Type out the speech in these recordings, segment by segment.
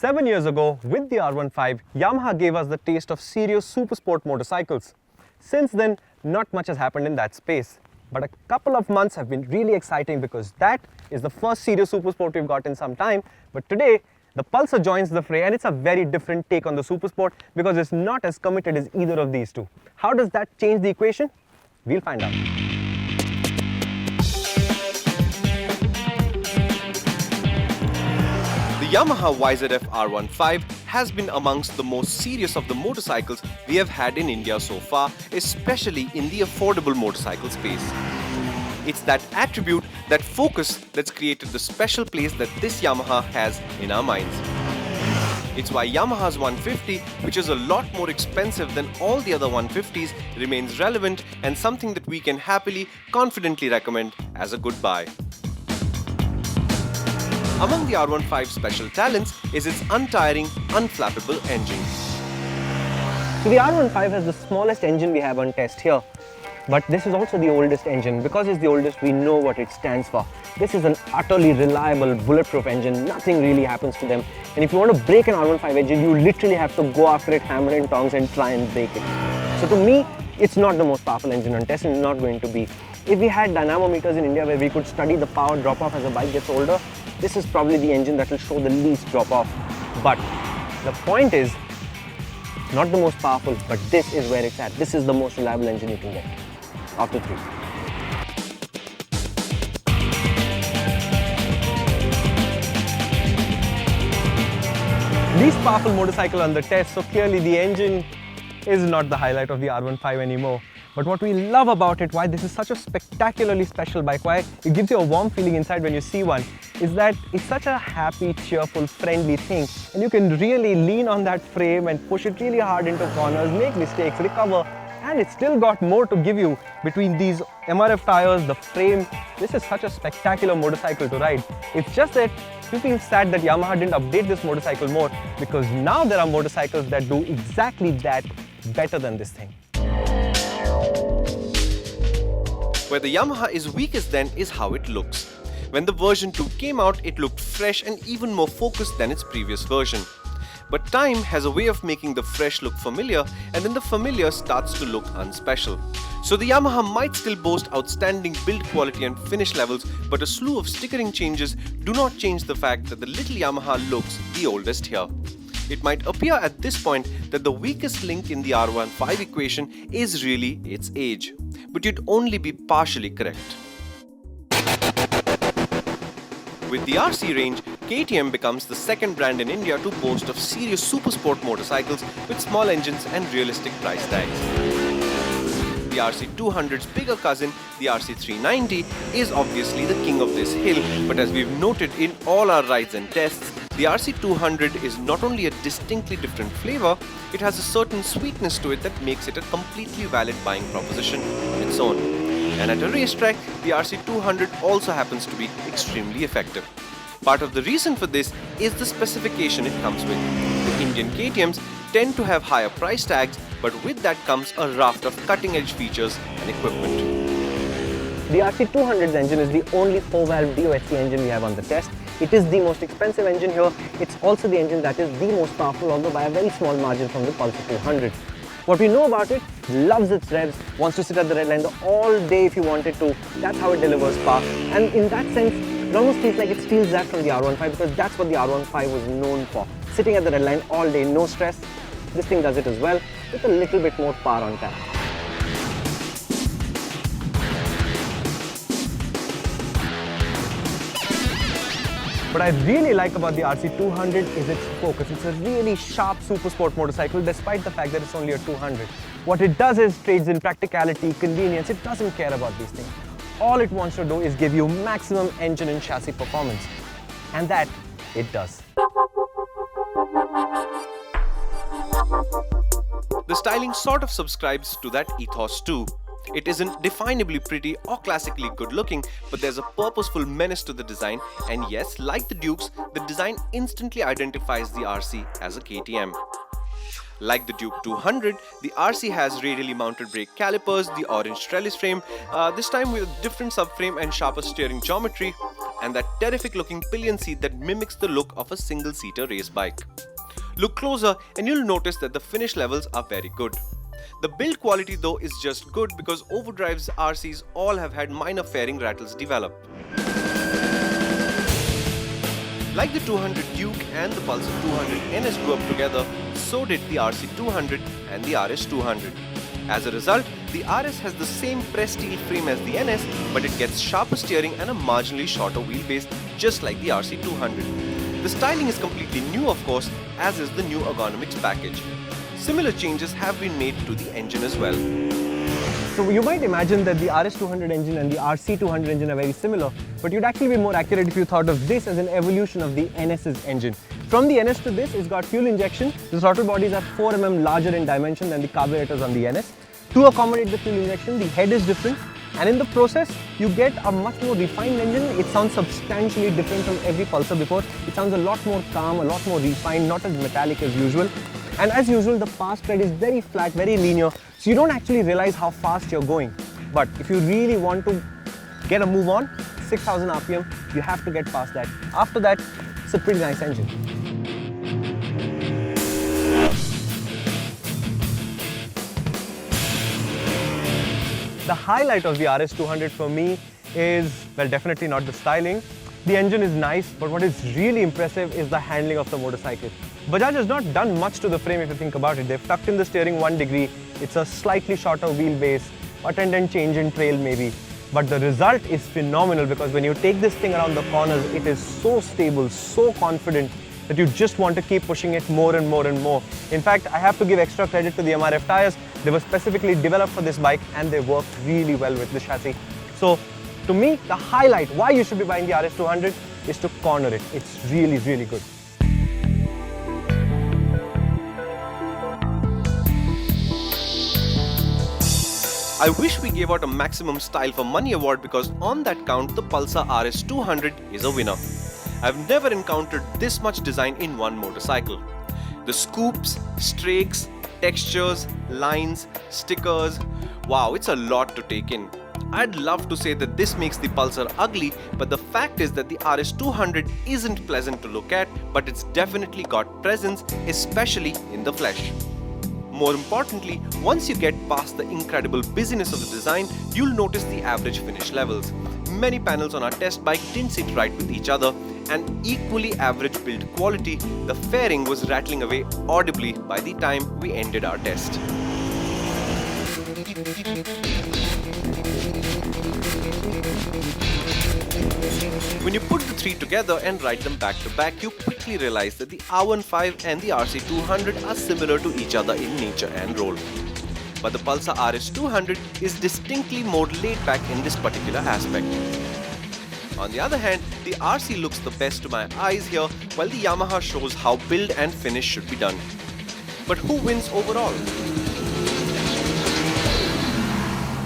7 years ago, with the R15, Yamaha gave us the taste of serious super sport motorcycles. Since then, not much has happened in that space. But a couple of months have been really exciting because that is the first serious super sport we've got in some time. But today, the Pulsar joins the fray, and it's a very different take on the super sport because it's not as committed as either of these two. How does that change the equation? We'll find out. The Yamaha YZF-R15 has been amongst the most serious of the motorcycles we have had in India so far, especially in the affordable motorcycle space. It's that attribute, that focus, that's created the special place that this Yamaha has in our minds. It's why Yamaha's 150, which is a lot more expensive than all the other 150s, remains relevant and something that we can happily, confidently recommend as a good buy. Among the R15's special talents is its untiring, unflappable engine. So the R15 has the smallest engine we have on test here. But this is also the oldest engine. Because it's the oldest, we know what it stands for. This is an utterly reliable, bulletproof engine. Nothing really happens to them. And if you want to break an R15 engine, you literally have to go after it hammer and tongs and try and break it. So to me, it's not the most powerful engine on test and not going to be. If we had dynamometers in India where we could study the power drop-off as a bike gets older, this is probably the engine that will show the least drop-off. But the point is, not the most powerful, but this is where it's at. This is the most reliable engine you can get. Of the three. Least powerful motorcycle on the test, so clearly the engine is not the highlight of the R15 anymore. But what we love about it, why this is such a spectacularly special bike, why it gives you a warm feeling inside when you see one, is that it's such a happy, cheerful, friendly thing. And you can really lean on that frame and push it really hard into corners, make mistakes, recover. And it's still got more to give you between these MRF tires, the frame. This is such a spectacular motorcycle to ride. It's just that you feel sad that Yamaha didn't update this motorcycle more, because now there are motorcycles that do exactly that better than this thing. Where the Yamaha is weakest then is how it looks. When the version 2 came out, it looked fresh and even more focused than its previous version. But time has a way of making the fresh look familiar, and then the familiar starts to look unspecial. So the Yamaha might still boast outstanding build quality and finish levels, but a slew of stickering changes do not change the fact that the little Yamaha looks the oldest here. It might appear at this point that the weakest link in the R15 equation is really its age, but you'd only be partially correct. With the RC range, KTM becomes the second brand in India to boast of serious super sport motorcycles with small engines and realistic price tags. The RC200's bigger cousin, the RC390, is obviously the king of this hill, but as we've noted in all our rides and tests, the RC200 is not only a distinctly different flavor, it has a certain sweetness to it that makes it a completely valid buying proposition on its own. And at a racetrack, the RC200 also happens to be extremely effective. Part of the reason for this is the specification it comes with. The Indian KTMs tend to have higher price tags, but with that comes a raft of cutting-edge features and equipment. The RC200's engine is the only 4-valve DOHC engine we have on the test. It is the most expensive engine here. It's also the engine that is the most powerful, although by a very small margin from the Pulsar 200. What we know about it, loves its revs, wants to sit at the red line all day if you wanted to. That's how it delivers power. And in that sense, it almost feels like it steals that from the R15, because that's what the R15 was known for. Sitting at the red line all day, no stress. This thing does it as well, with a little bit more power on tap. What I really like about the RC200 is its focus. It's a really sharp super sport motorcycle despite the fact that it's only a 200. What it does is trades in practicality, convenience. It doesn't care about these things. All it wants to do is give you maximum engine and chassis performance. And that it does. The styling sort of subscribes to that ethos too. It isn't definably pretty or classically good looking, but there's a purposeful menace to the design, and yes, like the Dukes, the design instantly identifies the RC as a KTM. Like the Duke 200, the RC has radially mounted brake calipers, the orange trellis frame, this time with a different subframe and sharper steering geometry, and that terrific looking pillion seat that mimics the look of a single-seater race bike. Look closer and you'll notice that the finish levels are very good. The build quality though is just good because OVERDRIVE's RCs all have had minor fairing rattles develop. Like the 200 Duke and the Pulsar 200 NS grew up together, so did the RC200 and the RS200. As a result, the RS has the same pressed steel frame as the NS, but it gets sharper steering and a marginally shorter wheelbase, just like the RC200. The styling is completely new, of course, as is the new ergonomics package. Similar changes have been made to the engine as well. So you might imagine that the RS200 engine and the RC200 engine are very similar, but you'd actually be more accurate if you thought of this as an evolution of the NS's engine. From the NS to this, it's got fuel injection. The throttle bodies are 4 mm larger in dimension than the carburetors on the NS. To accommodate the fuel injection, the head is different, and in the process, you get a much more refined engine. It sounds substantially different from every Pulsar before. It sounds a lot more calm, a lot more refined, not as metallic as usual. And as usual, the pass spread is very flat, very linear, so you don't actually realize how fast you're going. But if you really want to get a move on, 6000 RPM, you have to get past that. After that, it's a pretty nice engine. The highlight of the RS200 for me is, well, definitely not the styling. The engine is nice, but what is really impressive is the handling of the motorcycle. Bajaj has not done much to the frame if you think about it. They've tucked in the steering 1 degree, it's a slightly shorter wheelbase, a 10-10 change in trail maybe. But the result is phenomenal because when you take this thing around the corners, it is so stable, so confident that you just want to keep pushing it more and more and more. In fact, I have to give extra credit to the MRF tires. They were specifically developed for this bike and they work really well with the chassis. So to me, the highlight why you should be buying the RS200 is to corner it. It's really, really good. I wish we gave out a maximum style for money award because on that count, the Pulsar RS200 is a winner. I've never encountered this much design in one motorcycle. The scoops, strakes, textures, lines, stickers, wow, it's a lot to take in. I'd love to say that this makes the Pulsar ugly, but the fact is that the RS200 isn't pleasant to look at, but it's definitely got presence, especially in the flesh. More importantly, once you get past the incredible busyness of the design, you'll notice the average finish levels. Many panels on our test bike didn't sit right with each other, and equally average build quality, the fairing was rattling away audibly by the time we ended our test. When you put the three together and ride them back to back, you quickly realize that the R15 and the RC200 are similar to each other in nature and role. But the Pulsar RS200 is distinctly more laid back in this particular aspect. On the other hand, the RC looks the best to my eyes here, while the Yamaha shows how build and finish should be done. But who wins overall?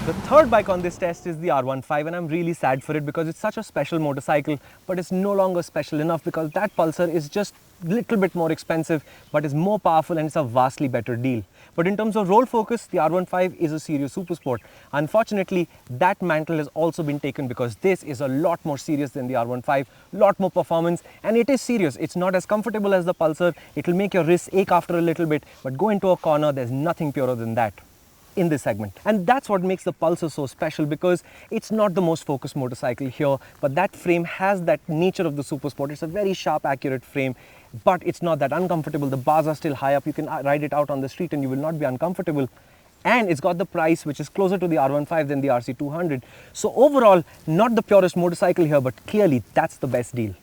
The third bike on this test is the R15, and I'm really sad for it because it's such a special motorcycle, but it's no longer special enough because that Pulsar is just a little bit more expensive, but is more powerful and it's a vastly better deal. But in terms of role focus, the R15 is a serious supersport. Unfortunately, that mantle has also been taken because this is a lot more serious than the R15, lot more performance, and it is serious. It's not as comfortable as the Pulsar. It'll make your wrists ache after a little bit, but go into a corner, there's nothing purer than that in this segment. And that's what makes the Pulsar so special because it's not the most focused motorcycle here, but that frame has that nature of the supersport. It's a very sharp, accurate frame, but it's not that uncomfortable. The bars are still high up. You can ride it out on the street and you will not be uncomfortable. And it's got the price which is closer to the R15 than the RC200. So overall, not the purest motorcycle here, but clearly that's the best deal.